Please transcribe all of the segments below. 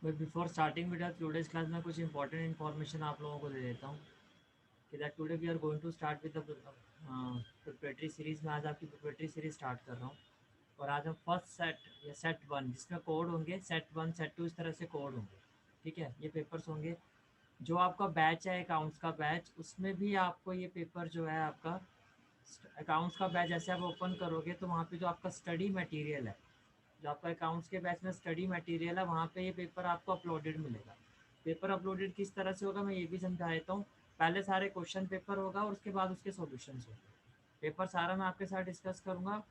But before starting with today's class में कुछ important information आप लोगों को दे देता हूँ कि that today we are going to start with the preparatory series में। आज आपकी प्रिपरेटरी सीरीज स्टार्ट कर रहा हूँ और आज हम फर्स्ट सेट या सेट वन जिसमें कोड होंगे, सेट वन सेट टू इस तरह से कोड होंगे। ठीक है, ये पेपर्स होंगे। जो आपका बैच है अकाउंट्स का बैच, उसमें भी आपको ये पेपर जो है आपका अकाउंट्स का बैच जैसे आप ओपन करोगे तो वहाँ पे जो आपका स्टडी मटेरियल है, जो आपका अकाउंट्स के बैच में स्टडी मटेरियल है, वहाँ पे ये पेपर आपको अपलोडेड मिलेगा। पेपर अपलोडेड किस तरह से होगा मैं ये भी समझा देता हूँ। पहले सारे क्वेश्चन पेपर होगा और उसके बाद उसके सॉल्यूशंस होंगे। पेपर सारा मैं आपके साथ डिस्कस करूँगा।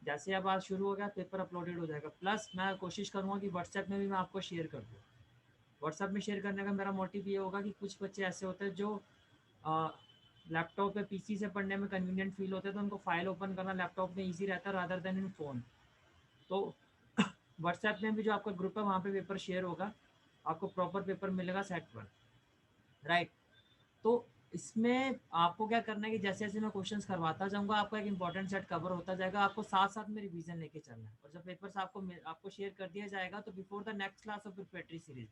जैसे अब आज शुरू हो गया पेपर अपलोडेड हो जाएगा। प्लस मैं कोशिश करूँगा कि व्हाट्सएप में भी मैं आपको शेयर कर दूँ। व्हाट्सएप में शेयर करने का मेरा मोटिव ये होगा कि कुछ बच्चे ऐसे होते हैं जो लैपटॉप पे पीसी से पढ़ने में कन्वीनियंट फील होता है, तो उनको फाइल ओपन करना लैपटॉप में ईजी रहता है रादर देन इन फ़ोन। तो व्हाट्सएप में भी जो आपका ग्रुप है वहाँ पे पेपर शेयर होगा, आपको प्रॉपर पेपर मिलेगा सेट वन। राइट। तो इसमें आपको क्या करना है कि जैसे जैसे मैं क्वेश्चंस करवाता जाऊंगा आपका एक इंपॉर्टेंट सेट कवर होता जाएगा। आपको साथ साथ में रिवीजन लेके चलना है और जब पेपर्स आपको शेयर कर दिया जाएगा तो before the next class of preparatory series.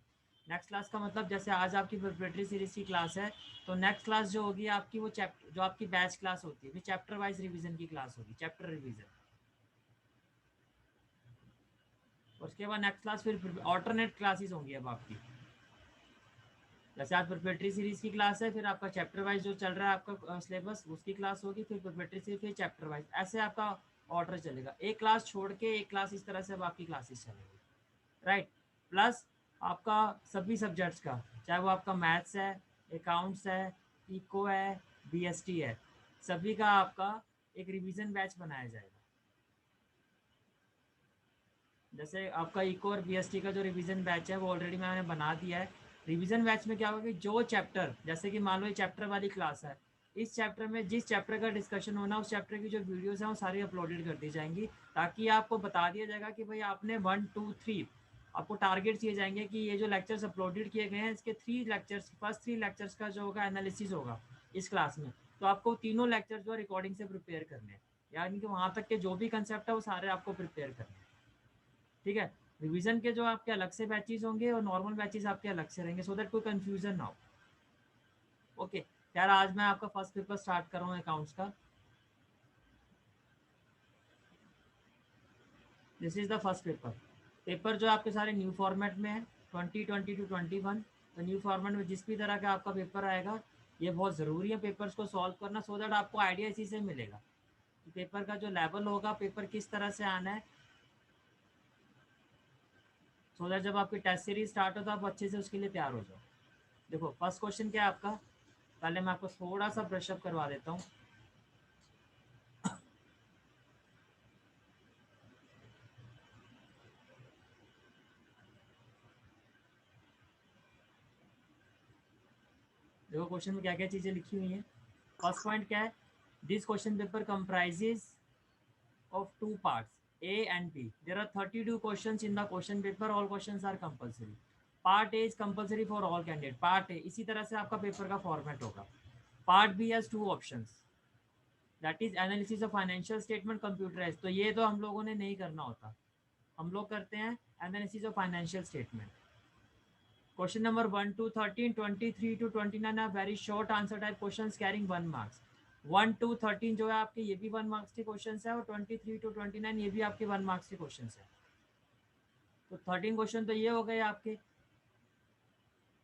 Next class का मतलब जैसे आज आपकी प्रिपरेटरी सीरीज की क्लास है, तो नेक्स्ट क्लास जो होगी आपकी वो चैप्टर जो आपकी बैच क्लास होती है, चैप्टर वाइज रिवीजन की क्लास होगी, चैप्टर रिवीजन। उसके बाद नेक्स्ट क्लास फिर ऑल्टरनेट क्लासेस होंगी अब आपकी। जैसे आज प्रिपरेटरी सीरीज की क्लास है, फिर आपका चैप्टर वाइज जो चल रहा है आपका सिलेबस उसकी क्लास होगी, फिर प्रिपरेटरी सीरीज, फिर चैप्टर वाइज, ऐसे आपका ऑर्डर चलेगा। एक क्लास छोड़ के एक क्लास, इस तरह से अब आपकी क्लासेस चलेंगी। राइट। प्लस आपका सभी सब्जेक्ट्स का, चाहे वो आपका मैथ्स है, अकाउंट्स है, इको है, बीएसटी है, सभी का आपका एक रिवीजन बैच बनाया जाएगा। जैसे आपका इको और बीएसटी का जो रिवीजन बैच है वो ऑलरेडी मैंने बना दिया है। रिवीजन बैच में क्या होगा कि जो चैप्टर, जैसे कि मान लो ये चैप्टर वाली क्लास है, इस चैप्टर में जिस चैप्टर का डिस्कशन होना उस चैप्टर की जो वीडियोस हैं वो सारी अपलोडेड कर दी जाएंगी, ताकि आपको बता दिया जाएगा कि भाई आपने 1 2 3 आपको टारगेट्स दिए जाएंगे कि ये जो लेक्चर्स अपलोडेड किए गए हैं इसके 3 लेक्चर्स, फर्स्ट 3 लेक्चर्स का जो होगा एनालिसिस होगा इस क्लास में। तो आपको तीनों लेक्चर जो है रिकॉर्डिंग से प्रिपेयर करने हैं, यानी कि वहाँ तक के जो भी कंसेप्ट है वो सारे आपको प्रिपेयर करने हैं। ठीक है। रिवीजन के जो आपके अलग से बैचेस होंगे और नॉर्मल बैचेस आपके अलग से रहेंगे, सो दैट कोई कंफ्यूजन ना हो। ओके। यार आज मैं आपका फर्स्ट पेपर स्टार्ट कर रहा हूँ अकाउंट्स का। This is the first paper. Paper जो आपके सारे न्यू फॉर्मेट में है, 2020 to 21। तो न्यू फॉर्मेट में जिस भी तरह का आपका पेपर आएगा, ये बहुत ज़रूरी है पेपर्स को सॉल्व करना, सो दैट आपको आइडिया इसी से मिलेगा कि पेपर का जो लेवल होगा, पेपर किस तरह से आना है, सो दैट जब आपकी टेस्ट सीरीज स्टार्ट हो तो आप अच्छे से उसके लिए तैयार हो जाओ। देखो फर्स्ट क्वेश्चन क्या है आपका, पहले मैं आपको थोड़ा सा ब्रशअप करवा देता हूँ। देखो क्वेश्चन में क्या क्या चीज़ें लिखी हुई हैं। फर्स्ट पॉइंट क्या है, this question paper comprises of two parts, A and B. There are 32 questions in the question paper. All questions are compulsory. Part A is compulsory for all candidates. Part A इसी तरह से आपका paper का format होगा। Part B has 2 options. That is analysis of financial statement computerized. तो ये तो हम लोगों ने नहीं करना होता, हम लोग करते हैं analysis of financial statement. Question number 1 to 13, 23 to 29 are very short answer type questions carrying 1 marks। 1 to 13 जो है आपके ये भी 1 मार्क्स के क्वेश्चन है और 23 to 29 ये भी आपके 1 मार्क्स के क्वेश्चन है। तो 13 क्वेश्चन तो ये हो गए आपके।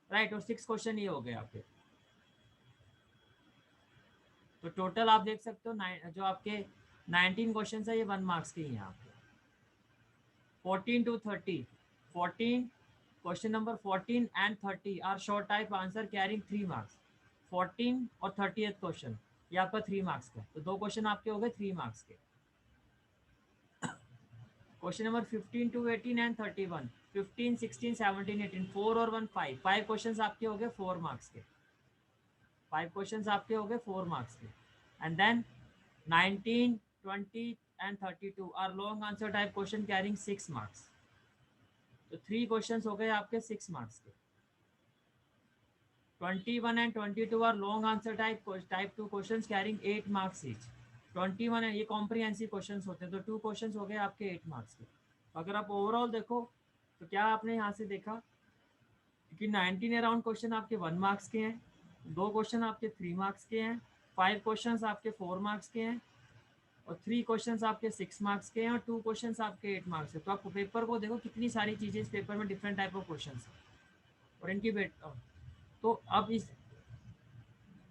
राइट। और 6 क्वेश्चन ये हो गए आपके। तो टोटल आप देख सकते हो जो आपके 19 क्वेश्चन है ये 1 मार्क्स के ही हैं आपके। 14 to 30, 14 question number 14 and 30 are short type answer carrying 3 marks. 14 और 30th क्वेश्चन ये आपका 3 मार्क्स का, तो 2 क्वेश्चन आपके हो गए 3 मार्क्स के। क्वेश्चन नंबर 15 to 18 एंड 31, 15 16 17 18, 4 और 1 5, 5 क्वेश्चन आपके हो गए 4 मार्क्स के। 5 क्वेश्चन आपके हो गए 4 मार्क्स के। And then 19 20 and 32 are long answer type question carrying 6 marks. तो 3 क्वेश्चन हो गए आपके 6 मार्क्स के। 21 and 22 are long answer type 2 questions carrying 8 marks each। 21 है ये कॉम्प्रिहेंसिव क्वेश्चंस होते हैं, तो 2 क्वेश्चंस हो गए आपके 8 मार्क्स के। अगर आप ओवरऑल देखो तो क्या आपने यहाँ से देखा क्योंकि 19 अराउंड क्वेश्चन आपके 1 मार्क्स के हैं, 2 क्वेश्चन आपके 3 मार्क्स के हैं, 5 क्वेश्चंस आपके 4 मार्क्स के हैं, और 3 क्वेश्चंस आपके 6 मार्क्स के हैं, और 2 क्वेश्चंस आपके 8 मार्क्स के। तो आप पेपर को देखो कितनी सारी चीज़ें इस पेपर में, डिफरेंट टाइप ऑफ क्वेश्चन हैं और इनकी वेट। तो अब इस,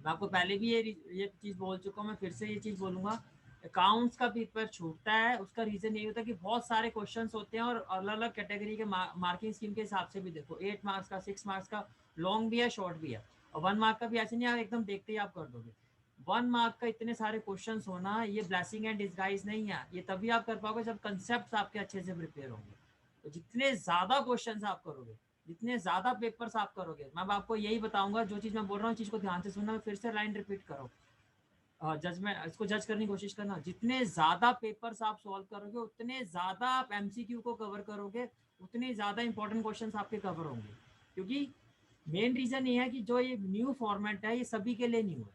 मैं आपको पहले भी ये चीज़ बोल चुका हूँ, मैं फिर से ये चीज़ बोलूँगा, अकाउंट्स का पेपर छूटता है उसका रीज़न यही होता है कि बहुत सारे क्वेश्चंस होते हैं और अलग अलग कैटेगरी के मार्किंग स्कीम के हिसाब से भी देखो, 8 मार्क्स का, 6 मार्क्स का, लॉन्ग भी है, शॉर्ट भी है, और 1 मार्क का भी ऐसे नहीं आप एकदम देखते ही आप कर दोगे। 1 मार्क का इतने सारे क्वेश्चन होना ये ब्लेसिंग एंड डिस्गाइज नहीं है, ये तभी आप कर पाओगे जब कंसेप्ट आपके अच्छे से प्रिपेयर होंगे। तो जितने ज़्यादा क्वेश्चन आप करोगे, जितने ज़्यादा पेपर्स आप करोगे, मैं आपको यही बताऊंगा, जो चीज़ मैं बोल रहा हूँ चीज़ को ध्यान से सुनना, मैं फिर से लाइन रिपीट करो, जजमेंट इसको जज करने की कोशिश करना। जितने ज़्यादा पेपर्स आप सॉल्व करोगे उतने ज़्यादा आप एमसीक्यू को कवर करोगे, उतने ज़्यादा इंपॉर्टेंट क्वेश्चंस आपके कवर होंगे। क्योंकि मेन रीज़न ये है कि जो ये न्यू फॉर्मेट है ये सभी के लिए न्यू है।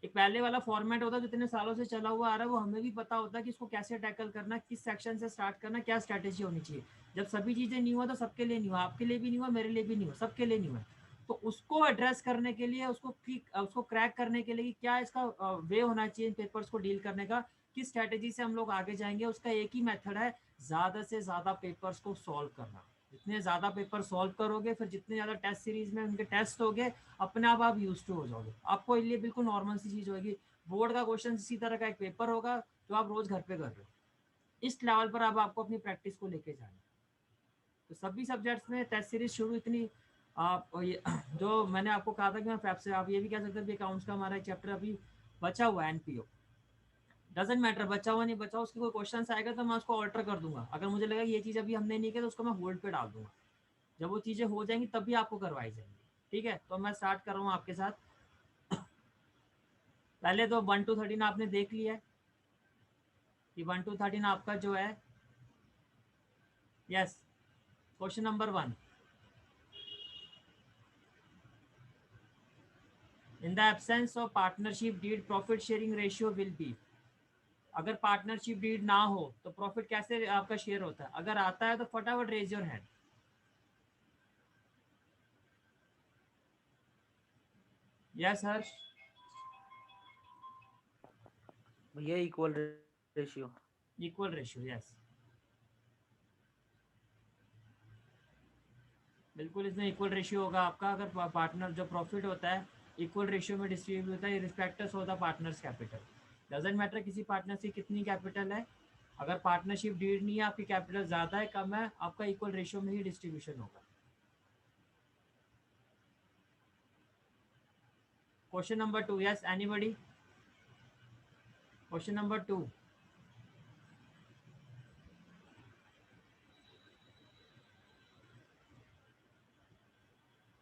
एक पहले वाला फॉर्मेट होता है जो इतने सालों से चला हुआ आ रहा है, वो हमें भी पता होता है कि इसको कैसे टैकल करना, किस सेक्शन से स्टार्ट करना, क्या स्ट्रैटेजी होनी चाहिए। जब सभी चीज़ें न्यू है तो सबके लिए न्यू है, आपके लिए भी न्यू है, मेरे लिए भी न्यू है, सबके लिए न्यू है। तो उसको एड्रेस करने के लिए, उसको क्रैक करने के लिए कि क्या इसका वे होना चाहिए पेपर्स को डील करने का, किस स्ट्रैटेजी से हम लोग आगे जाएंगे, उसका एक ही मेथड है, ज़्यादा से ज़्यादा पेपर्स को सॉल्व करना। जितने ज़्यादा पेपर सॉल्व करोगे, फिर जितने ज़्यादा टेस्ट सीरीज में उनके टेस्ट होगे, अपने आप यूज टू हो जाओगे, आपको लिए बिल्कुल नॉर्मल सी चीज़ होगी। बोर्ड का क्वेश्चन इसी तरह का एक पेपर होगा जो आप रोज घर पे कर रहे हो। इस लेवल पर अब आपको अपनी प्रैक्टिस को लेके जाना। तो सभी सब्जेक्ट्स में टेस्ट सीरीज शुरू इतनी आप ये जो मैंने आपको कहा था कि मैं फैप से, आप ये भी कह सकते हैं अकाउंट्स का हमारा एक चैप्टर अभी बचा हुआ है, एनपीओ, डजेंट मैटर बचा हुआ नहीं बचा, उसके कोई क्वेश्चन आएगा तो मैं उसको ऑल्टर कर दूंगा। अगर मुझे लगा ये चीज़ अभी हमने नहीं किया तो उसको मैं होल्ड पे डाल दूंगा, जब वो चीज़ें हो जाएंगी तभी आपको करवाई जाएंगी। ठीक है, तो मैं स्टार्ट कर रहा हूँ आपके साथ। पहले तो 1 to 13 आपने देख लिया है कि 1 to 13 आपका जो है, yes, question number 1, in the absence of partnership deed profit sharing ratio will be. अगर पार्टनरशिप डीड ना हो तो प्रॉफिट कैसे आपका शेयर होता है? अगर आता है तो फटाफट रेज योर हैंड। यस हर्ष। भैया equal ratio. Equal ratio, yes, बिल्कुल इसमें इक्वल रेशियो होगा आपका। अगर पार्टनर जो प्रॉफिट होता है इक्वल रेशियो में डिस्ट्रीब्यूट होता है, रिस्पेक्टस होता है पार्टनर्स कैपिटल। डजेंट मैटर किसी पार्टनर की कितनी कैपिटल है, अगर पार्टनरशिप डीड नहीं है, आपकी कैपिटल ज़्यादा है कम है, आपका इक्वल रेशियो में ही डिस्ट्रीब्यूशन होगा। Question number 2, yes anybody? Question number 2,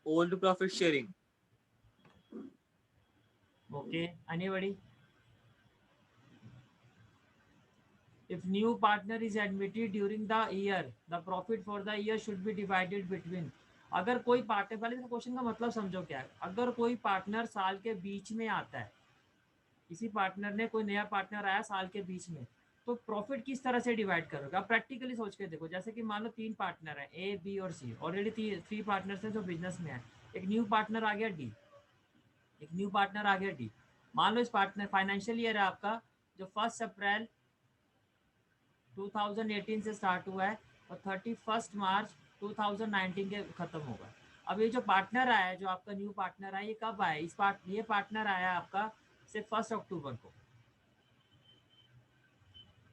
old profit sharing. okay, anybody? If new partner is admitted during the year, the profit for the year should be divided between। अगर कोई partner, पहले तो question का मतलब समझो क्या है। अगर कोई पार्टनर साल के बीच में आता है, किसी पार्टनर ने, कोई नया पार्टनर आया साल के बीच में, तो प्रॉफिट किस तरह से डिवाइड करोगे? आप प्रैक्टिकली सोच के देखो, जैसे कि मान लो 3 पार्टनर हैं, ए बी और सी, ऑलरेडी 3 पार्टनर्स हैं जो बिजनेस में है। एक न्यू पार्टनर आ गया डी, एक न्यू पार्टनर आ गया डी। मान लो इस पार्टनर, फाइनेंशियल ईयर है आपका जो 1 अप्रैल 2018 से स्टार्ट हुआ है और 31 मार्च 2019 के खत्म होगा। अब ये जो पार्टनर आया है, जो आपका न्यू पार्टनर आया, ये कब आया? ये पार्टनर आया आपका सिर्फ 1 अक्टूबर को।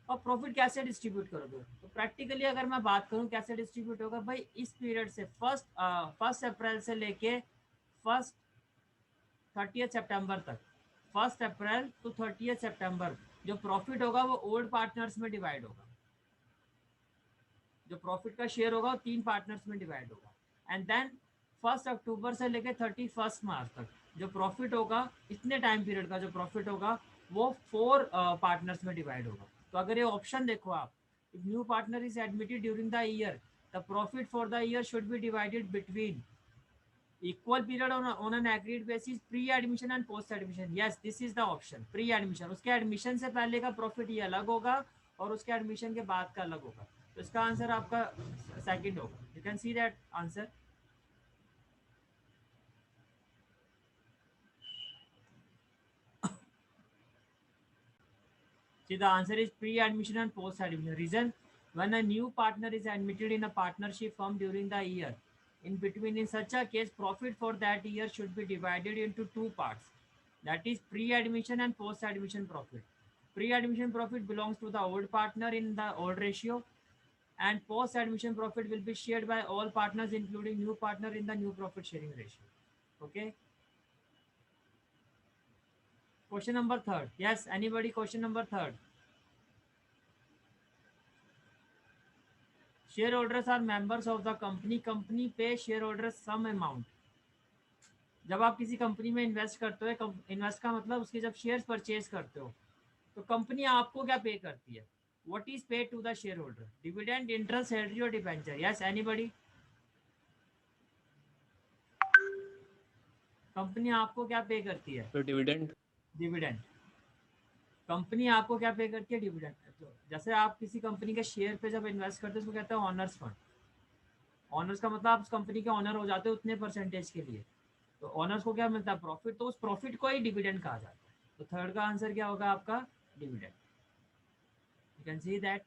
और प्रॉफिट कैसे डिस्ट्रीब्यूट करोगे? तो प्रैक्टिकली अगर मैं बात करूं कैसे डिस्ट्रीब्यूट होगा भाई, इस पीरियड से फर्स्ट अप्रैल से लेके फर्स्ट 30 सितंबर तक, 1 अप्रैल to 30 सितंबर, जो प्रॉफिट होगा वो ओल्ड पार्टनर्स में डिवाइड होगा। जो प्रॉफिट का शेयर होगा वो 3 पार्टनर्स में डिवाइड होगा। एंड देन 1 अक्टूबर से लेकर 31 मार्च तक जो प्रॉफिट होगा, इतने टाइम पीरियड का जो प्रॉफिट होगा वो 4 पार्टनर्स में डिवाइड होगा। तो अगर ये ऑप्शन देखो आप, if new partner is admitted during the year, the profit for the year should be divided between equal period on an agreed basis, pre admission and post admission. Yes, this is the option, pre admission. उसके admission से पहले का profit ये अलग होगा और उसके admission के बाद का अलग होगा। तो इसका आंसर आपका सेकंड होगा। You can see that answer. See, the answer is pre-admission and post-admission. Reason: when a new partner is admitted in a partnership firm during the year, in between, in such a case, profit for that year should be divided into two parts. That is pre-admission and post-admission profit. Pre-admission profit belongs to the old partner in the old ratio, and post-admission profit will be shared by all partners, including new partner, in the new profit sharing ratio. Okay. Question number third. Yes, anybody? Question number third. Shareholders are members of the company. Company pay shareholders some amount. जब आप किसी company में invest करते हो, invest का मतलब उसके जब शेयर्स परचेज करते हो, तो कंपनी आपको क्या पे करती है? What is paid to the shareholder? Dividend, interest, salary or debenture? Yes, anybody? Company आपको क्या पे करती है? तो डिविडेंड। डिविडेंड। कंपनी आपको क्या पे करती है? डिविडेंड। तो जैसे आप किसी कंपनी के शेयर पे जब इन्वेस्ट करते हो उसको कहते हैं ऑनर्स फंड। ऑनर्स का मतलब आप उस कंपनी के ऑनर हो जाते हो उतने परसेंटेज के लिए, तो ऑनर्स को क्या मिलता है? प्रॉफिट। तो उस प्रॉफिट को ही डिविडेंड कहा जाता है। तो थर्ड का आंसर क्या होगा आपका? Dividend. You can see that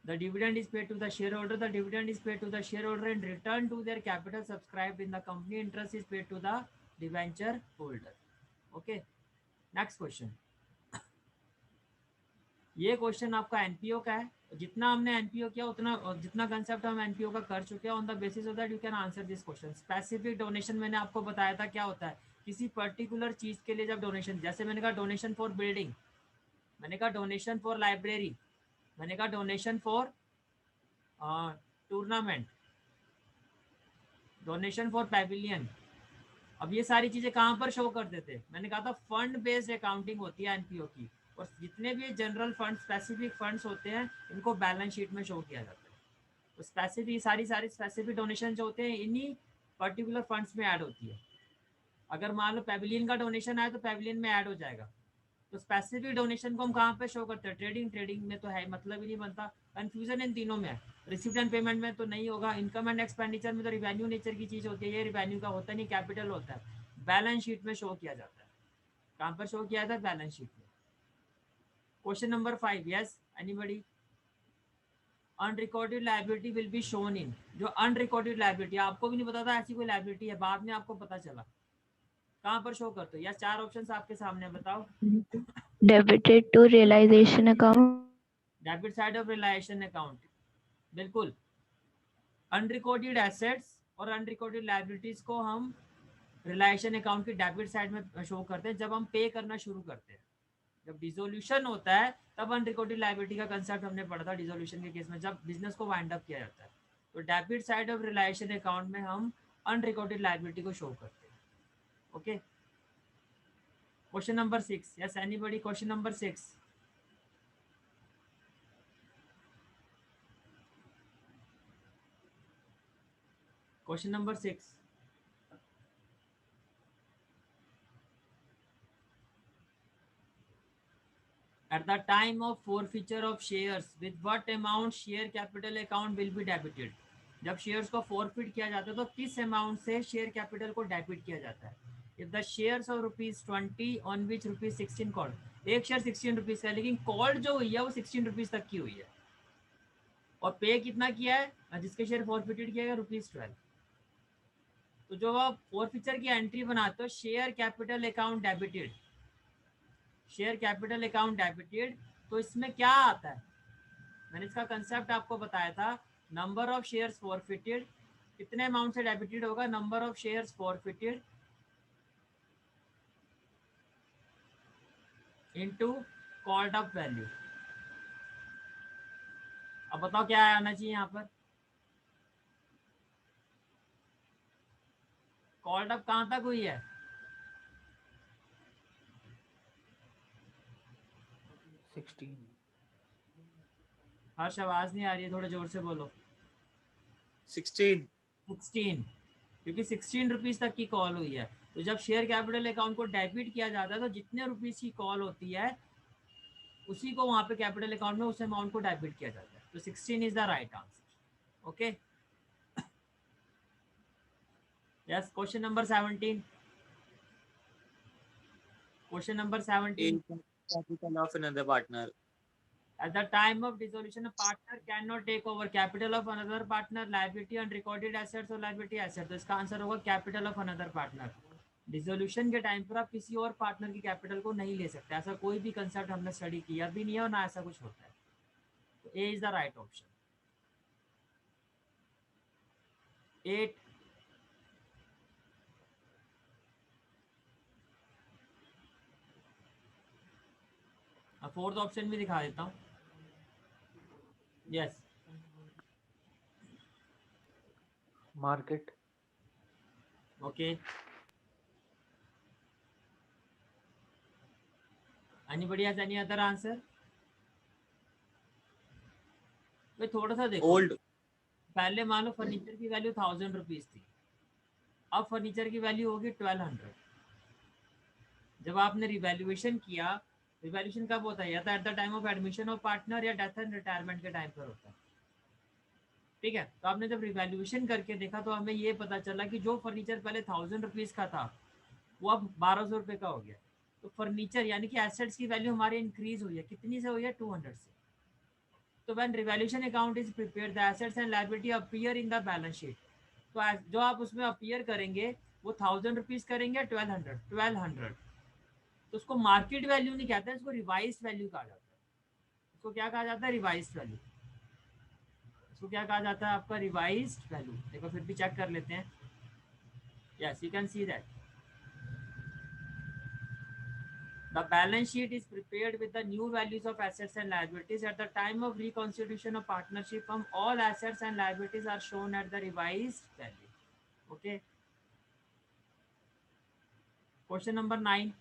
the dividend is paid to the shareholder. The dividend is paid to the shareholder in return to their capital subscribed in the company. Interest is paid to the debenture holder. Okay, next question. ये question आपका NPO का है। जितना हमने NPO किया उतना, जितना concept हम एनपीओ का कर चुके हैं, on the basis of that you can answer this question. Specific donation मैंने आपको बताया था क्या होता है। किसी पर्टिकुलर चीज के लिए जब डोनेशन, जैसे मैंने कहा डोनेशन फॉर बिल्डिंग, मैंने कहा डोनेशन फॉर लाइब्रेरी, मैंने कहा donation for tournament, donation for pavilion. अब ये सारी चीजें कहाँ पर शो कर देते? मैंने कहा था फंड बेस्ड अकाउंटिंग होती है एनपीओ की, और जितने भी जनरल फंड, स्पेसिफिक फंड्स होते हैं, इनको बैलेंस शीट में शो किया जाता है। तो स्पेसिफिक सारी स्पेसिफिक डोनेशन जो होते हैं इन्हीं पर्टिकुलर फंड्स में ऐड होती है। अगर मान लो पैविलियन का डोनेशन आए तो पैविलियन में ऐड हो जाएगा। तो स्पेसिफिक डोनेशन को हम कहाँ पे शो करते हैं? ट्रेडिंग में तो है, मतलब ही नहीं बनता। कंफ्यूजन इन तीनों में है। रिसिप्ट एंड पेमेंट में तो नहीं होगा। इनकम एंड एक्सपेंडिचर में तो रिवेन्यू नेचर की चीज होती है, ये रिवेन्यू का होता नहीं, कैपिटल होता है। बैलेंस शीट में शो किया जाता है। कहाँ पर शो किया था? बैलेंस शीट में। Question number 5, yes anybody? Unrecorded liability will be shown in. जो अनरिकॉर्डेड लायबिलिटी, आपको भी नहीं पता था ऐसी कोई लायबिलिटी है, बाद में आपको पता चला, कहाँ पर शो करते हो? यस, 4 ऑप्शंस आपके सामने, बताओ। Debited to realisation account, debit side of realisation account, बिल्कुल। अनरिकॉर्डेड एसेट्स और अनरिकॉर्डेड लायबिलिटीज को हम रियलाइजेशन अकाउंट की डेबिट साइड में शो करते हैं जब हम पे करना शुरू करते हैं। जब डिसोल्यूशन होता है तब अनरिकॉर्डेड लायबिलिटी का कंसेप्ट हमने पढ़ा था डिसोल्यूशन के केस में, जब बिजनेस को वाइंड अप किया जाता है। तो debit side of realisation account में हम अनरिकॉर्डेड लायबिलिटी को शो करते हैं। Okay, question number 6, yes anybody? Question number 6, question number 6, at the time of forfeiture of shares, with what amount share capital account will be debited? जब shares को forfeit किया जाता है तो किस अमाउंट से शेयर कैपिटल को डेबिट किया जाता है? If the shares of ₹20 on which ₹16 called, एक शेयर 16 रुपीज का है, लेकिन कॉल्ड जो हुई है वो 16 रुपीज तक की हुई है, और पे कितना किया है जिसके शेयर फॉरफिटेड किया गया? ₹12। तो जो आप फॉरफिचर की एंट्री बनाते हो, share capital account debited, share capital account debited, तो इसमें क्या आता है? मैंने इसका कंसेप्ट आपको बताया था। नंबर ऑफ शेयर्स फॉरफिटेड, कितने अमाउंट से डेबिटेड होगा? Number of shares forfeited into called up value. अब बताओ क्या आना चाहिए यहाँ पर? कॉल्ड अप कहाँ तक हुई है? हर्ष, आवाज नहीं आ रही है, थोड़ा जोर से बोलो। 16, क्योंकि 16 रुपीज तक की कॉल हुई है। तो जब शेयर कैपिटल अकाउंट को डेबिट किया जाता है तो जितने रुपीज की कॉल होती है उसी को वहां पे कैपिटल अकाउंट में उस अमाउंट को डेबिट किया जाता है। तो 16 is the right answer. Okay, yes, question number 17, Question number 17. capital of another partner. At the time of dissolution, a partner cannot take over capital of another partner, liability and recorded assets or liability assets. तो इसका answer होगा capital of another partner. Dissolution के time पर आप किसी और partner की capital को नहीं ले सकते, ऐसा कोई भी कंसेप्ट हमने स्टडी किया भी नहीं है और ना ऐसा कुछ होता है. तो A is the right option. 8. Fourth option भी दिखा देता हूँ. Yes, market. Okay. Anybody has any other answer? भाई थोड़ा सा देखो. Old. पहले मान लो फर्नीचर की वैल्यू 1000 रुपीज थी, अब फर्नीचर की वैल्यू होगी 1200. जब आपने रिवैल्यूएशन किया, रिवैल्यूएशन कब होता है? या तो at the time of admission of partner या डेथ एंड रिटायरमेंट के टाइम पर होता है. ठीक है, तो आपने जब रिवैल्यूएशन करके देखा तो हमें ये पता चला कि जो फर्नीचर पहले 1000 रुपीज का था वो अब 1200 रुपये का हो गया. तो फर्नीचर यानी कि एसेट्स की वैल्यू हमारी इंक्रीज हुई है. कितनी से हुई है? 200 से. तो when revaluation account is prepared, the assets and liability appear in the balance sheet. तो जो आप उसमें अपीयर करेंगे वो 1000 रुपीज करेंगे 1200. तो उसको मार्केट वैल्यू नहीं कहते हैं, इसको रिवाइज्ड वैल्यू कहा जाता है. इसको क्या कहा जाता है? Revised value. इसको क्या कहा जाता है? आपका रिवाइज्ड वैल्यू. देखो फिर भी चेक कर लेते हैं. Yes, you can see that the balance sheet is prepared with the new values of assets and liabilities at the time of reconstitution of partnership firm. All assets and liabilities are shown at the revised value. Okay. Question number 9.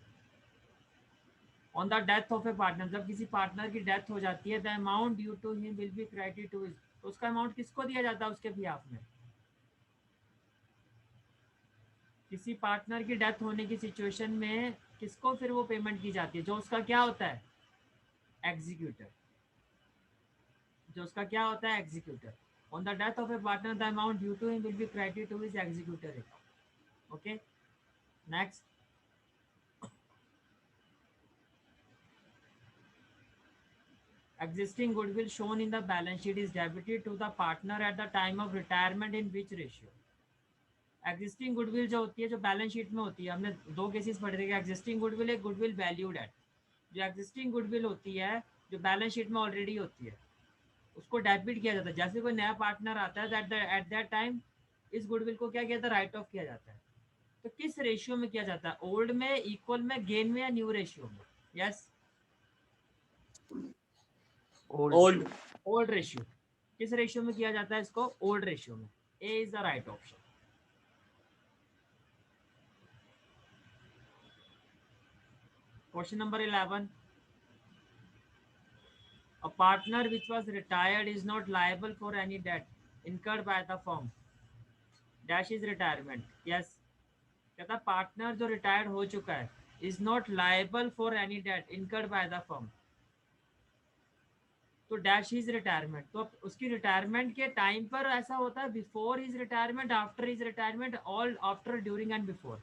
On the death of a partner, जब किसी partner की death हो जाती है, the amount due to him will be credited to his. तो उसका amount किसको दिया जाता है उसके बिहाफ में? किसी पार्टनर की डेथ होने की सिचुएशन में किसको फिर वो पेमेंट की जाती है? जो उसका क्या होता है? एग्जीक्यूटर. जो उसका क्या होता है? Executor. On the death of a partner the amount due to him will be credited to his executor account. Okay, next. Existing goodwill shown in the balance sheet is debited to the partner at the time of retirement in which ratio? Existing goodwill जो होती है, जो balance sheet में होती है, हमने दो cases पढ़े थे. एग्जिस्टिंग गुडविल एक गुडविल वैल्यूड एट. जो एग्जिस्टिंग गुडविल होती है जो बैलेंस शीट में ऑलरेडी होती है उसको डेबिट किया जाता है. जैसे कोई नया पार्टनर आता है एट दैट टाइम इस गुडविल को क्या किया जाता है? राइट ऑफ किया जाता है. तो किस रेशियो में किया जाता है? ओल्ड में, इक्वल में, गेन में या न्यू रेशियो में? Yes, Old. Old ratio. किस रेशियो में किया जाता है इसको? ओल्ड रेशियो में. ए is the right option. Question number 11. A partner which was retired is not liable for any debt incurred by the firm. Dash is retirement. Yes. कहता partner जो retired हो चुका है is not liable for any debt incurred by the firm. तो dash is retirement. तो उसकी retirement के time पर ऐसा होता है before is retirement, after is retirement, all after, during and before.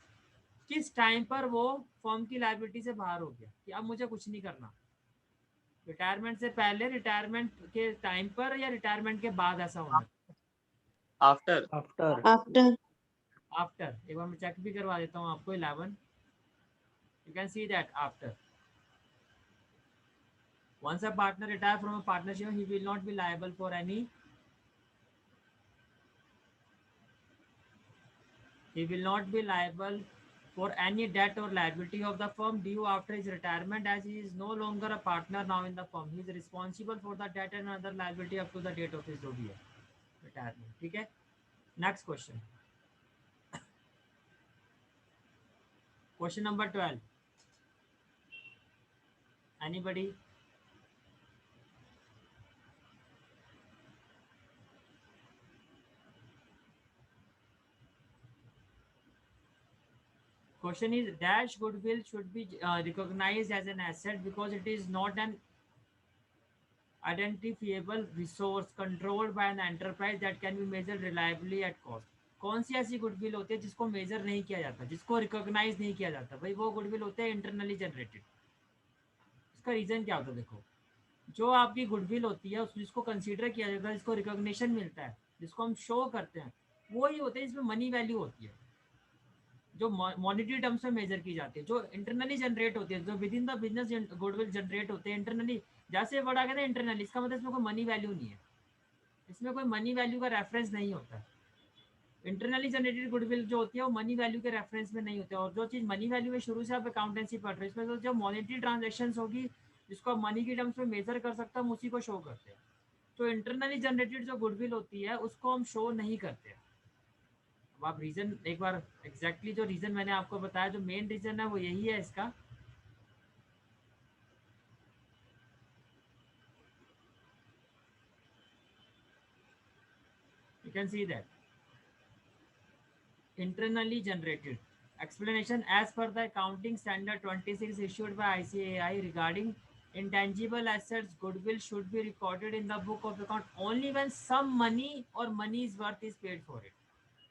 किस टाइम पर वो फर्म की लायबिलिटी से बाहर हो गया कि अब मुझे कुछ नहीं करना? रिटायरमेंट से पहले, रिटायरमेंट के टाइम पर या रिटायरमेंट के बाद ऐसा होना? After. आफ्टर. एक बार मैं चेक भी करवा देता हूँ आपको. 11, you can see that after. Once a partner retire from a partnership, he will not be liable for any. He will not be liable for any debt or liability of the firm due after his retirement, as he is no longer a partner now in the firm. He is responsible for the debt and other liability up to the date of his retirement. ठीक है. Next question. Question number 12. Anybody? Question is dash goodwill should be recognized as an asset because it is not an identifiable resource controlled by an enterprise that can be measured reliably at cost. कौन सी ऐसी goodwill होती है जिसको major नहीं किया जाता, जिसको recognise नहीं किया जाता, भाई वो गुडविल होते हैं इंटरनली जनरेटेड। इसका रीजन क्या होता है? देखो, जो आपकी गुडविल होती है जिसको कंसीडर किया जाता है, जिसको रिकॉग्निशन मिलता है, जिसको हम शो करते हैं, वो ही होते हैं जिसमें मनी वैल्यू होती है, जो मॉनिटरी टर्म्स में मेजर की जाती है। जो इंटरनली जनरेट होती है, जो with in the business goodwill generate होते हैं इंटरनली, जैसे वर्ड आ गया ना इंटरनली, इसका मतलब इसमें कोई मनी वैल्यू नहीं है, इसमें कोई मनी वैल्यू का रेफरेंस नहीं होता। इंटरनली जनरेटेड गुडविल जो होती है वो मनी वैल्यू के रेफरेंस में नहीं होते। और जो चीज़ मनी वैल्यू में शुरू से आप अकाउंटेंसी पढ़ रहे हैं, इसमें तो जो मॉनिटरी ट्रांजेक्शन होगी जिसको आप मनी की टर्म्स में मेजर कर सकते हैं, हम उसी को शो करते हैं। तो इंटरनली जनरेटेड जो गुडविल होती है उसको हम शो नहीं करते। अब आप रीज़न एक बार एग्जैक्टली जो रीज़न मैंने आपको बताया, जो मेन रीज़न है वो यही है इसका। You can see that internally generated explanation as per the accounting standard 26 issued by ICAI regarding intangible assets, goodwill should be recorded in the book of account only when some money or money's worth is paid for it.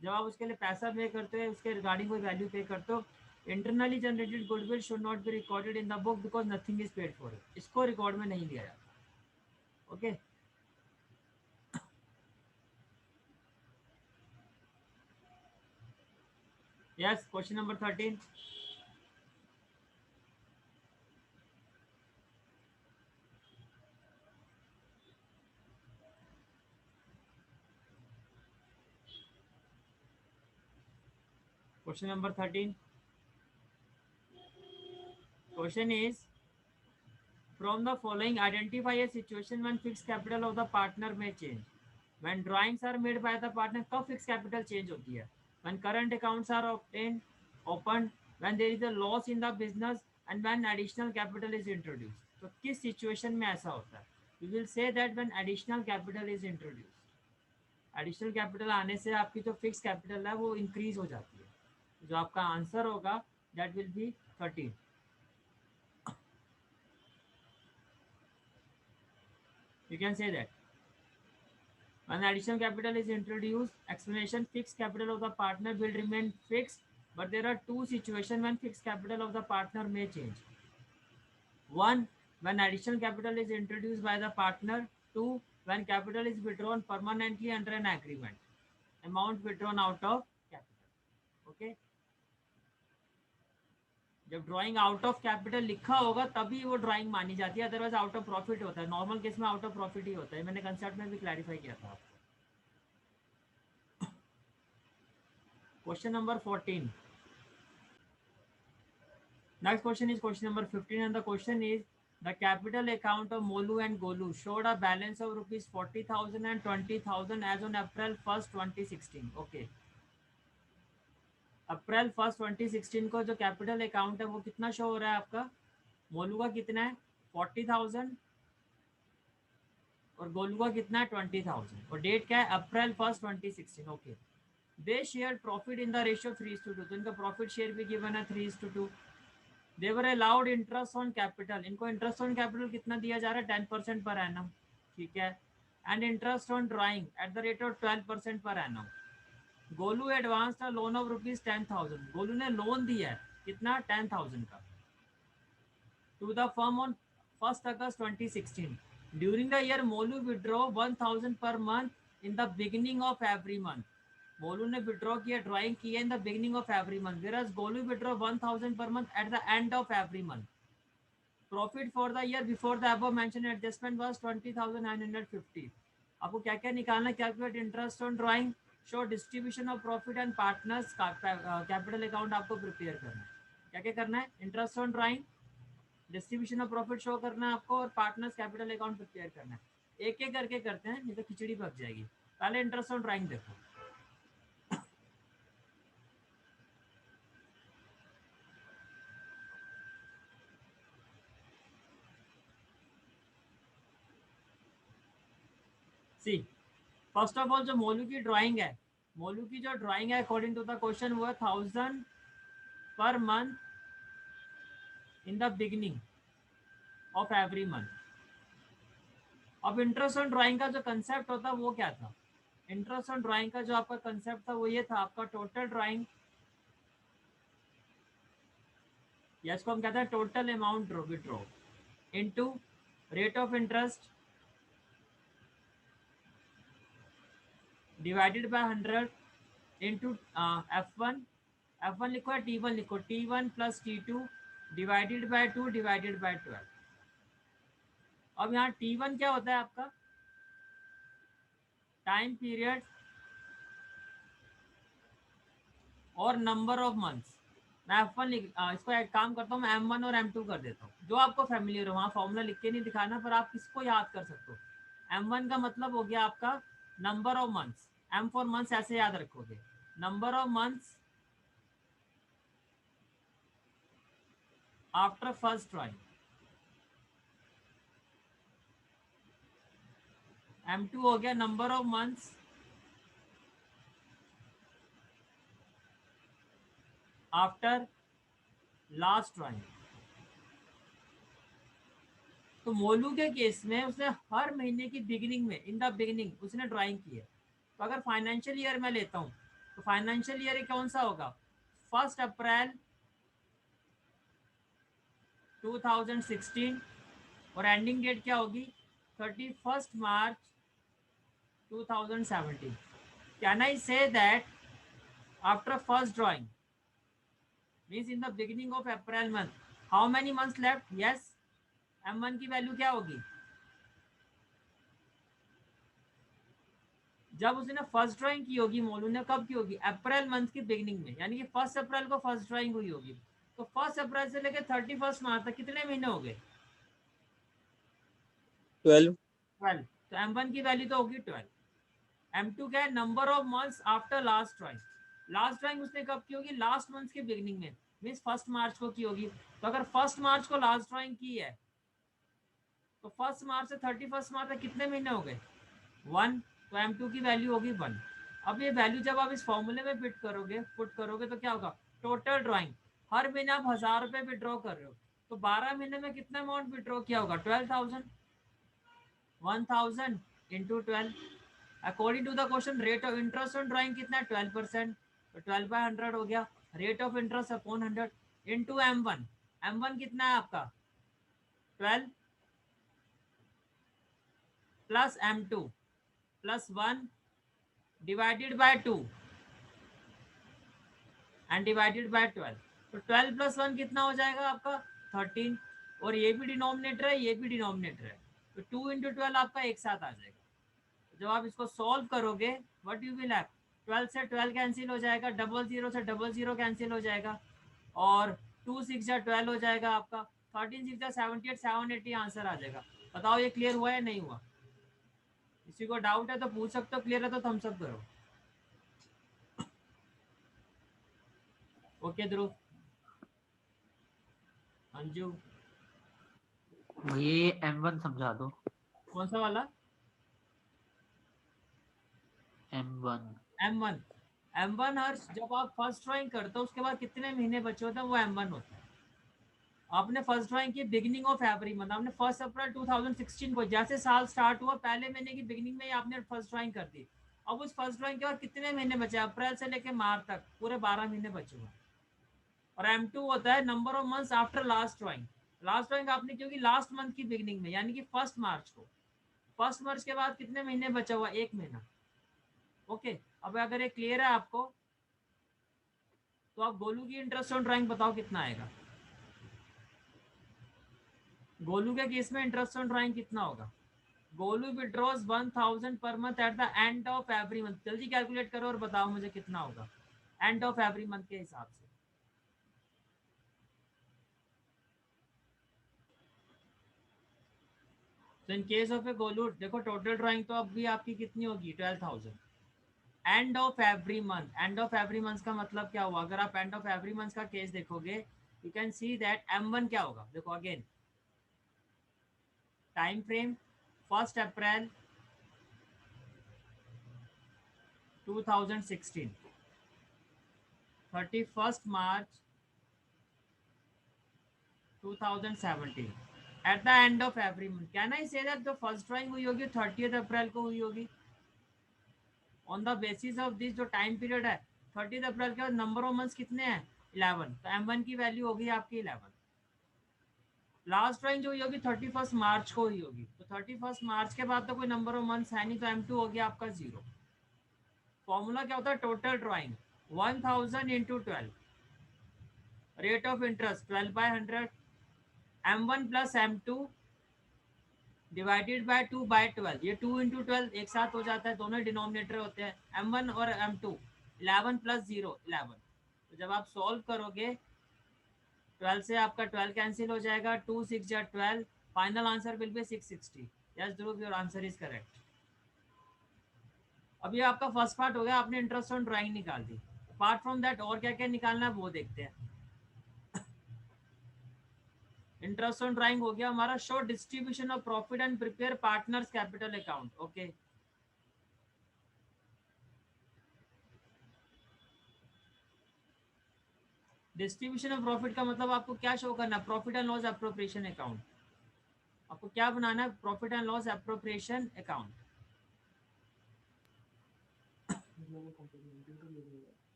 जब आप उसके लिए पैसा पे करते हो, उसके regarding कोई वैल्यू पे करते हो, internally generated goodwill should not be recorded in the book because nothing is paid for it. इसको रिकॉर्ड में नहीं लिया जाता। Okay, yes, question number 13। Question number 13. Question is, from the following, identify a situation when fixed capital of the partner may change. When drawings are made by the partner, कब fixed capital change होती है? When current accounts are opened, when there is a loss in the business, and when additional capital is introduced. तो किस situation में ऐसा होता है? We will say that when additional capital is introduced. Additional capital आने से आपकी जो fixed capital है वो increase हो जाती है। जो आपका आंसर होगा that will be 13. You can say that when additional capital is introduced, explanation, fixed capital of the partner will remain fixed, but there are two situations when fixed capital of the partner may change. One, when additional capital is introduced by the partner. Two, when capital is withdrawn permanently under an agreement, amount withdrawn out of capital. Okay, जब drawing out of capital लिखा होगा तभी वो drawing मानी जाती है, otherwise out of profit होता है। नॉर्मल केस में आउट ऑफ प्रॉफिट ही होता है, मैंने कंसेप्ट में भी क्लैरिफाई किया था आपको। Question number 14। Next question is question number 15 and the question is, the capital account of Molu and Golu showed a balance of rupees 40,000 and 20,000 as on April 1st 2016. Okay, April 1st 2016 को जो capital account है वो कितना show हो रहा है आपका? मोलू का कितना है? 40,000 और गोलू का कितना है? 20,000। और डेट क्या है? April 1st 2016। Okay, they share profit in the ratio 3:2, तो इनका प्रॉफिट शेयर भी गिवन है 3:2। They were allowed interest on capital, इनको इंटरेस्ट ऑन कैपिटल कितना दिया जा रहा है? 10% पर एनम, ठीक है। And interest on drawing at the rate of 12% per annum. Golu advance था लोन ऑफ रुपीज 10,000, गोलू ने लोन दिया है कितना? 10,000 का, to the firm on 1st August 2016। During the year Molu withdraw 1,000 per month in the beginning of every month. Molu ने withdraw किया, drawing किया in the beginning of every month, whereas Golu withdraw 1,000 per month at the end of every month. Profit for the year before the above mentioned adjustment was 20,950। आपको क्या क्या निकालना है? Calculate interest on drawing, show distribution of profit and partners capital account आपको prepare करना है। क्या क्या करना है? Interest on drawing, distribution of profit show करना है आपको, और पार्टनर्स कैपिटल अकाउंट प्रिपेयर करना है। एक एक करके करते हैं, नहीं तो खिचड़ी पक जाएगी। पहले इंटरेस्ट ऑन ड्राइंग देखो। सी, फर्स्ट ऑफ ऑल जो मोलू की ड्राइंग है, मोलू की जो ड्राइंग है अकॉर्डिंग टू द क्वेश्चन वो है 1,000 per month in the beginning of every month. अब इंटरेस्ट ऑन ड्राइंग का जो कंसेप्ट होता है वो क्या था? इंटरेस्ट ऑन ड्राइंग का जो आपका कंसेप्ट था वो ये था आपका टोटल ड्राइंग, या इसको हम कहते हैं total amount withdraw into rate of interest divided by 100 into F1 लिखो या T1 लिखो, T1 plus T2 divided by 2 divided by 12। अब यहाँ T1 क्या होता है आपका टाइम पीरियड और नंबर ऑफ मंथ्स। मैं F1 इसको एक काम करता हूँ, मैं M1 और M2 कर देता हूँ, जो आपको फैमिलियर हो। वहाँ फॉर्मूला लिख के नहीं दिखाना, पर आप किसको याद कर सकते हो। M1 का मतलब हो गया आपका number of months, M for months ऐसे याद रखोगे, number of months after first drawing. M2 हो गया number of months after last drawing. तो मोलू के केस में उसने हर महीने की बिगिनिंग में, इन द बिगिनिंग उसने ड्राइंग की है। तो अगर फाइनेंशियल ईयर में लेता हूँ तो फाइनेंशियल ईयर कौन सा होगा, 1 अप्रैल 2016 और एंडिंग डेट क्या होगी 31 मार्च 2017। Can I say that after first drawing means in the beginning of April month how many months left? Yes, M1 की वैल्यू क्या होगी, जब उसने फर्स्ट ड्राइंग की होगी मोलू ने, कब की होगी, अप्रैल मंथ की बिगिनिंग में, यानी कि 1 अप्रैल को फर्स्ट ड्राइंग हुई होगी। तो 1 अप्रैल से लेकर 31 मार्च तक कितने महीने हो गए, 12। तो M1 की वैल्यू तो होगी 12। M2 क्या है, number of months after last drawing. Last drawing उसने कब की होगी, लास्ट मंथ के बिगिनिंग में, मीन्स 1 मार्च को की होगी। तो अगर 1 मार्च को लास्ट ड्राइंग की है तो 1 मार्च से 31 मार्च तक कितने महीने हो गए, 1। तो M2 की वैल्यू होगी 1। अब ये वैल्यू जब आप इस फॉर्मूले में पुट करोगे तो क्या होगा, टोटल ड्राइंग, हर महीने आप 1000 रुपये विड्रॉ कर रहे हो, तो 12 महीने में कितना अमाउंट विड्रॉ किया होगा, 12,000। 1000 into 12 according to the question rate of interest on drawing कितना है 12%, तो 12/100 हो गया, rate of interest upon 100 into M1 कितना है आपका 12 plus M2 plus 1 divided by 2 and divided by 12। तो 12 प्लस 1 कितना हो जाएगा आपका 13, और ये भी डिनोमिनेटर है ये भी डिनोमिनेटर है, तो 2 इंटू 12 आपका एक साथ आ जाएगा। जब आप इसको सॉल्व करोगे व्हाट यू विल हैव, 12 से 12 कैंसिल हो जाएगा, 00 से 00 कैंसिल हो जाएगा, और 2 6 जा 12 हो जाएगा आपका, 13 6 जा 78 780 आंसर आ जाएगा। बताओ ये क्लियर हुआ या नहीं हुआ, किसी को डाउट है तो पूछ सकते हो, क्लियर है तो थम्स अप करो। ओके ध्रुव, अंजू, ये M1 समझा दो। कौन सा वाला, M1 M1 हर जब आप फर्स्ट ड्राइंग करते हो उसके बाद कितने महीने बचे होते हैं वो M1 होता है। आपने फर्स्ट ड्राइंग की बिगिनिंग ऑफ एवरी मंथ, आपने 1 अप्रैल 2016 को, जैसे साल स्टार्ट हुआ पहले महीने की बिगिनिंग में ही आपने फर्स्ट ड्राइंग कर दी। अब उस फर्स्ट ड्राइंग के बाद कितने महीने बचे, अप्रैल से लेकर मार्च तक पूरे 12 महीने बचे हुए। और M2 होता है number of months after last drawing. Last drawing आपने क्योंकि लास्ट मंथ की बिगिनिंग में, यानी कि 1 मार्च को, 1 मार्च के बाद कितने महीने बचा हुआ, 1 महीना। ओके, अब अगर ये क्लियर है आपको तो आप गोलू की इंटरेस्ट ऑन ड्राइंग बताओ कितना आएगा, गोलू के केस में इंटरेस्ट ऑन ड्राइंग कितना होगा। गोलू विड्रॉज 1000 पर month at the end of every month. जल्दी कैलकुलेट करो और बताओ मुझे कितना होगा एंड ऑफ एवरी मंथ के हिसाब से। तो इन केस ऑफ ए गोलू देखो टोटल ड्राइंग तो अब भी आपकी कितनी होगी 12,000 end of every month. End of every month का मतलब क्या हुआ, अगर आप एंड ऑफ एवरी मंथ का केस देखोगे you can see that M1 क्या होगा। देखो again time frame 1 April 2016, 31 March 2017 at the end of every month. Can I say that जो फर्स्ट ड्राइंग हुई होगी 30 अप्रैल को हुई होगी। On the basis of this जो टाइम पीरियड है 30 अप्रैल के बाद नंबर ऑफ मंथ्स कितने हैं 11, तो M1 की वैल्यू होगी आपकी 11। लास्ट ड्राइंग जो हुई होगी 31 मार्च को ही होगी, तो 31 मार्च के बाद तो कोई नंबर ऑफ मंथ्स है नहीं, तो M2 हो गया आपका 0। फॉर्मूला क्या होता है total drawing 1000 into 12, rate of interest 12/100, M1 plus M2 divided by 2/12, ये 2 इंटू 12 एक साथ हो जाता है, दोनों डिनोमिनेटर होते हैं, M1 और M2 11 प्लस 0 11। तो जब आप सॉल्व करोगे 12 से आपका 12 कैंसिल हो जाएगा, 2 6 जा 12, final answer will be 660। Yes Dhruv your answer is correct. अब ये आपका फर्स्ट पार्ट हो गया, आपने इंटरेस्ट ऑन ड्राइंग निकाल दी। अपार्ट फ्रॉम दैट और क्या क्या निकालना है वो देखते हैं। इंटरेस्ट ऑन ड्राइंग हो गया हमारा। Show distribution of profit and prepare partners capital account. Okay, distribution of profit का मतलब आपको क्या शो करना है, profit and loss appropriation account. आपको क्या बनाना है, profit and loss appropriation account.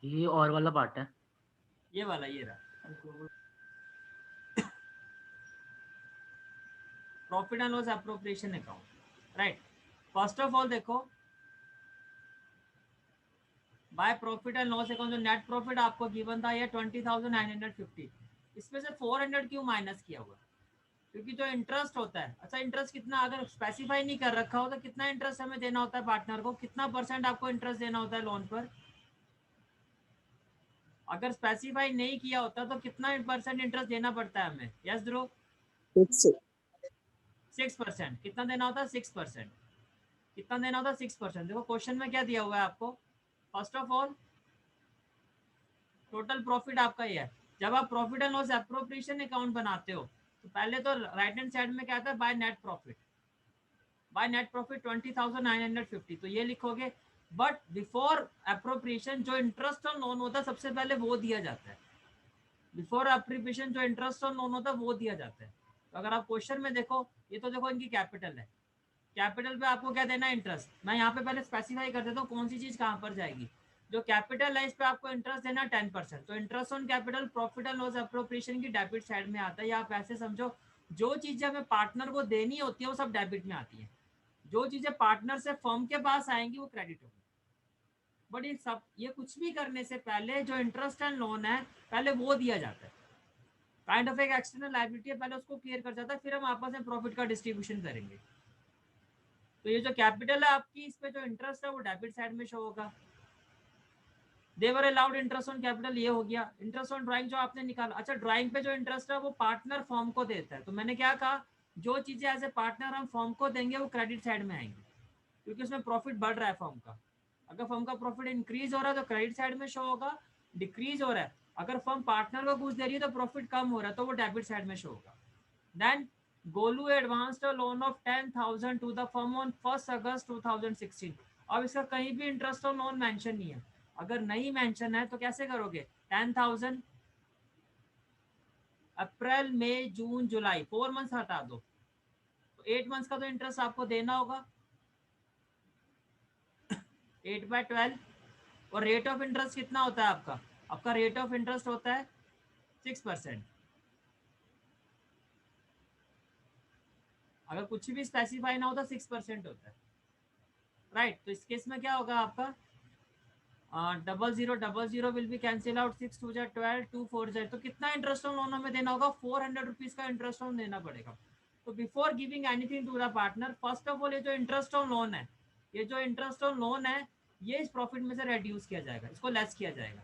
ये और वाला पार्ट है, ये वाला ये रहा profit and loss appropriation account, right. First of all देखो, by profit and loss account जो नेट प्रॉफिट आपको गिवन था ये 20,950, इसमें से 400 क्यों माइनस किया हुआ, क्योंकि जो इंटरेस्ट होता है, अच्छा इंटरेस्ट कितना अगर स्पेसिफाई नहीं कर रखा हो तो कितना इंटरेस्ट हमें देना होता है पार्टनर को, कितना % आपको इंटरेस्ट देना होता है लोन पर। अगर स्पेसिफाई नहीं किया होता तो कितना % इंटरेस्ट देना पड़ता है हमें, यस ध्रुव? 6%। कितना देना होता है 6%। कितना देना होता है 6%। देखो क्वेश्चन में क्या दिया हुआ है आपको, first of all total profit आपका ये है। जब आप profit and loss appropriation account बनाते हो तो पहले तो राइट हैंड साइड में क्या आता है, by net profit. By net profit 20,950, तो ये लिखोगे। बट बिफोर एप्रोप्रिएशन जो इंटरेस्ट ऑन लोन होता है सबसे पहले वो दिया जाता है। बिफोर एप्रोप्रिएशन जो इंटरेस्ट ऑन लोन होता है वो दिया जाता है। तो अगर आप क्वेश्चन में देखो, ये तो देखो इनकी कैपिटल है, कैपिटल पे आपको क्या देना है, इंटरेस्ट। मैं यहाँ पे पहले स्पेसिफाई कर देता हूँ कौन सी चीज कहाँ पर जाएगी। जो कैपिटल है इस पे आपको इंटरेस्ट देना 10%, तो interest on capital profit and loss appropriation की डेबिट साइड में आता है। या आप ऐसे समझो जो चीजें हमें पार्टनर को देनी होती है वो सब डेबिट में आती है, जो चीजें पार्टनर से फर्म के पास आएंगी वो क्रेडिट होगी। बट ये कुछ भी करने से पहले जो इंटरेस्ट एंड लोन है पहले वो दिया जाता है, काइंड ऑफ एक एक्सटर्नल लायबिलिटी है, पहले उसको क्लियर कर जाता है, फिर हम आपस में प्रॉफिट का डिस्ट्रीब्यूशन करेंगे। तो ये जो कैपिटल है आपकी, इस पे जो इंटरेस्ट है वो डेबिट साइड में शो होगा। देवर अलाउड इंटरेस्ट ऑन कैपिटल, ये हो गया। इंटरेस्ट ऑन ड्राइंग जो आपने निकाला, अच्छा ड्राइंग पे जो इंटरेस्ट है वो पार्टनर फर्म को देता है। तो मैंने क्या कहा, जो चीजें एज ए पार्टनर हम फर्म को देंगे वो क्रेडिट साइड में आएंगे, क्योंकि उसमें प्रॉफिट बढ़ रहा है फर्म का। अगर फर्म का प्रॉफिट इंक्रीज हो रहा है तो क्रेडिट साइड में शो होगा, डिक्रीज हो रहा है अगर फर्म पार्टनर को कुछ दे रही है तो प्रॉफिट कम हो रहा है तो वो डेबिट साइड में शो होगा। Then Golu advanced a loan of 10,000 to the firm on 1 August 2016। अब इसका कहीं भी इंटरेस्ट ऑन लोन मेंशन नहीं है। अगर नहीं मेंशन है तो कैसे करोगे, 10,000 अप्रैल मई जून जुलाई 4 मंथ्स हटा दो, तो 8 मंथ्स का तो इंटरेस्ट आपको देना होगा 8/12। और रेट ऑफ इंटरेस्ट कितना होता है आपका, आपका रेट ऑफ इंटरेस्ट होता है 6%। अगर कुछ भी स्पेसिफाई ना होता 6% होता है, राइट। तो इस केस में क्या होगा आपका 0000 विल बी कैंसिल आउट, 6 2 जा 12, 2 4 जा, तो कितना इंटरेस्ट ऑन लोन हमें देना होगा, 400 रुपीज का इंटरेस्ट ऑन देना पड़ेगा। तो before giving anything to the partner, first of all ये जो इंटरेस्ट ऑन लोन है, ये जो इंटरेस्ट ऑन लोन है ये इस प्रॉफिट में से रेड्यूस किया जाएगा, इसको लेस किया जाएगा।